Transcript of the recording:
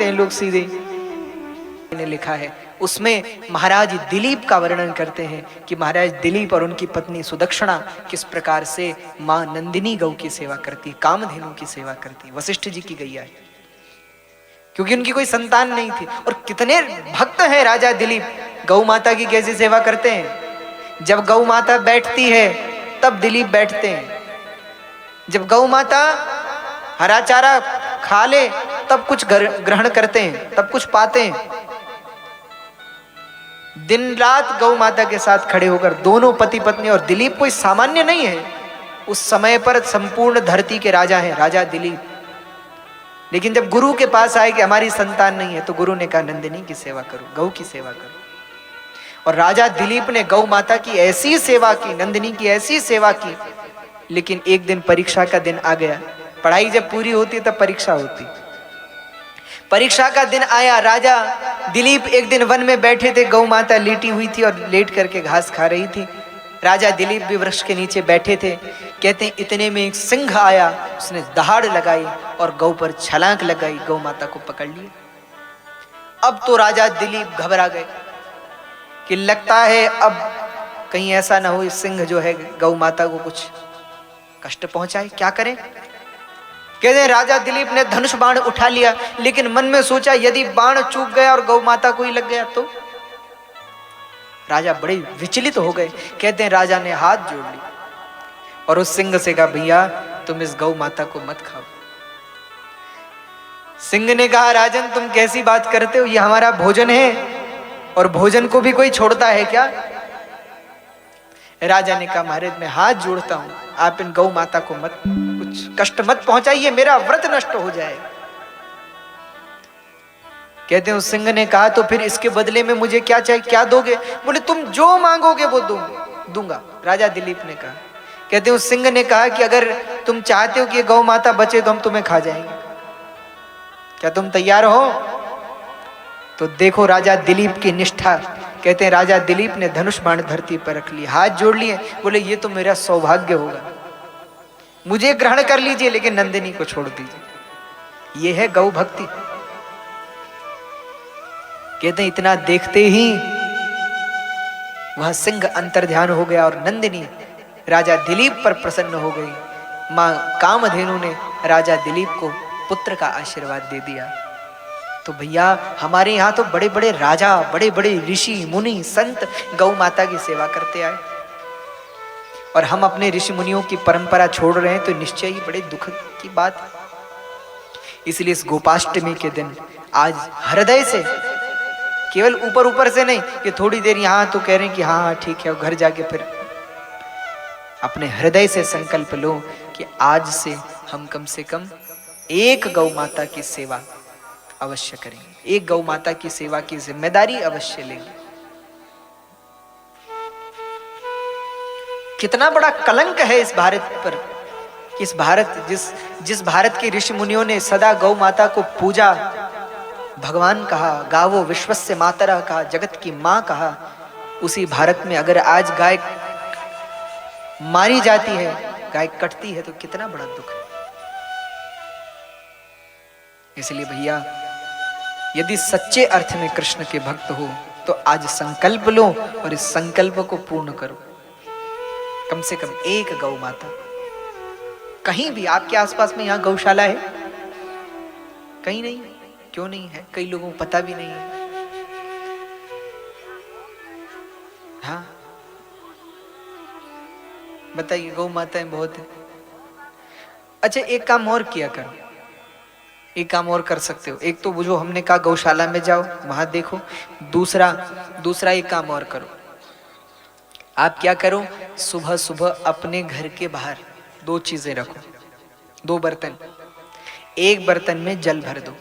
लेते हैं लोग सीधे। ने लिखा है उसमें महाराज दिलीप का वर्णन करते हैं कि महाराज दिलीप और उनकी पत्नी सुदक्षिणा किस प्रकार से मां नंदिनी गौ की सेवा करती, कामधेनु की सेवा करती, वशिष्ठ जी की गैया है, क्योंकि उनकी कोई संतान नहीं थी। और कितने भक्त हैं राजा दिलीप, गौ माता की कैसी सेवा करते हैं। जब गौ माता बैठती है तब दिलीप बैठते हैं, जब गौ माता हरा चारा खा ले तब कुछ ग्रहण करते हैं, तब कुछ पाते हैं। दिन रात गौ माता के साथ खड़े होकर दोनों पति पत्नी, और दिलीप कोई सामान्य नहीं है, उस समय पर संपूर्ण धरती के राजा हैं, राजा दिलीप। लेकिन जब गुरु के पास आए कि हमारी संतान नहीं है, तो गुरु ने कहा नंदिनी की सेवा करो, गौ की सेवा करो। और राजा दिलीप ने गौ माता की ऐसी सेवा की, नंदिनी की ऐसी सेवा की। लेकिन एक दिन परीक्षा का दिन आ गया, पढ़ाई जब पूरी होती तब परीक्षा होती। परीक्षा का दिन आया, राजा दिलीप एक दिन वन में बैठे थे, गौ माता लेटी हुई थी और लेट करके घास खा रही थी। राजा दिलीप भी वृक्ष के नीचे बैठे थे। कहते हैं इतने में एक सिंह आया, उसने दहाड़ लगाई और गौ पर छलांग लगाई, गौ माता को पकड़ लिया। अब तो राजा दिलीप घबरा गए कि लगता है अब कहीं ऐसा ना हो इस सिंह जो है गौ माता को कुछ कष्ट पहुंचाए, क्या करें। कहते हैं राजा दिलीप ने धनुष बाण उठा लिया, लेकिन मन में सोचा यदि बाण चूक गया और गौ माता को ही लग गया तो। राजा बड़े विचलित हो गए। कहते हैं राजा ने हाथ जोड़ ली और उस सिंह से कहा भैया तुम इस गौ माता को मत खाओ। सिंह ने कहा राजन तुम कैसी बात करते हो, ये हमारा भोजन है और भोजन को भी कोई छोड़ता है क्या। राजा ने कहा महाराज मैं हाथ जोड़ता हूं, आप इन गौ माता को मत कुछ कष्ट मत पहुंचाइए, मेरा व्रत नष्ट हो जाएगा। कहते हैं उस सिंह ने कहा तो फिर इसके बदले में मुझे क्या चाहिए, क्या दोगे। बोले तुम जो मांगोगे वो दूंगा, राजा दिलीप ने कहा। कहते हैं उस सिंह ने कहा कि अगर तुम चाहते हो कि ये गौ माता बचे तो हम तुम्हें खा जाएंगे, क्या तुम तैयार हो। तो देखो राजा दिलीप की निष्ठा। कहते हैं राजा दिलीप ने धनुष बाण धरती पर रख लिया, हाथ जोड़ लिए, बोले ये तो मेरा सौभाग्य होगा, मुझे ग्रहण कर लीजिए लेकिन नंदिनी को छोड़ दीजिए। ये है गौ भक्ति। कहते हैं इतना देखते ही वह सिंह अंतर्ध्यान हो गया और नंदिनी राजा दिलीप पर प्रसन्न हो गई। मां कामधेनु ने राजा दिलीप को पुत्र का आशीर्वाद दे दिया। तो भैया हमारे यहाँ तो बड़े बड़े राजा, बड़े बड़े ऋषि मुनि संत गौ माता की सेवा करते आए, और हम अपने ऋषि मुनियों की परंपरा छोड़ रहे हैं, तो निश्चय ही बड़े दुख की बात है। इसलिए इस गोपाष्टमी के दिन आज हृदय से, केवल ऊपर ऊपर से नहीं कि थोड़ी देर यहाँ तो कह रहे हैं कि हाँ हाँ ठीक है, घर जाके फिर अपने हृदय से संकल्प लो कि आज से हम कम से कम एक गौ माता की सेवा अवश्य करेंगे, एक गौ माता की सेवा की जिम्मेदारी अवश्य लेंगे। कितना बड़ा कलंक है इस भारत पर कि इस भारत जिस भारत के ऋषि मुनियों ने सदा गौ माता को पूजा, भगवान कहा, गावो विश्वस्य मातरः कहा, जगत की मां कहा, उसी भारत में अगर आज गाय मारी जाती है, गाय कटती है, तो कितना बड़ा दुख है। इसलिए भैया यदि सच्चे अर्थ में कृष्ण के भक्त हो तो आज संकल्प लो और इस संकल्प को पूर्ण करो। कम से कम एक गौ माता, कहीं भी आपके आसपास में यहां गौशाला है, कहीं नहीं, क्यों नहीं है, कई लोगों को पता भी नहीं है। हाँ बताइए, गौ माताएं बहुत है। अच्छा एक काम और किया करो, एक काम और कर सकते हो। एक तो वो जो हमने कहा गौशाला में जाओ वहां देखो, दूसरा एक काम और करो। आप क्या करो, सुबह सुबह अपने घर के बाहर दो चीजें रखो, दो बर्तन, एक बर्तन में जल भर दो,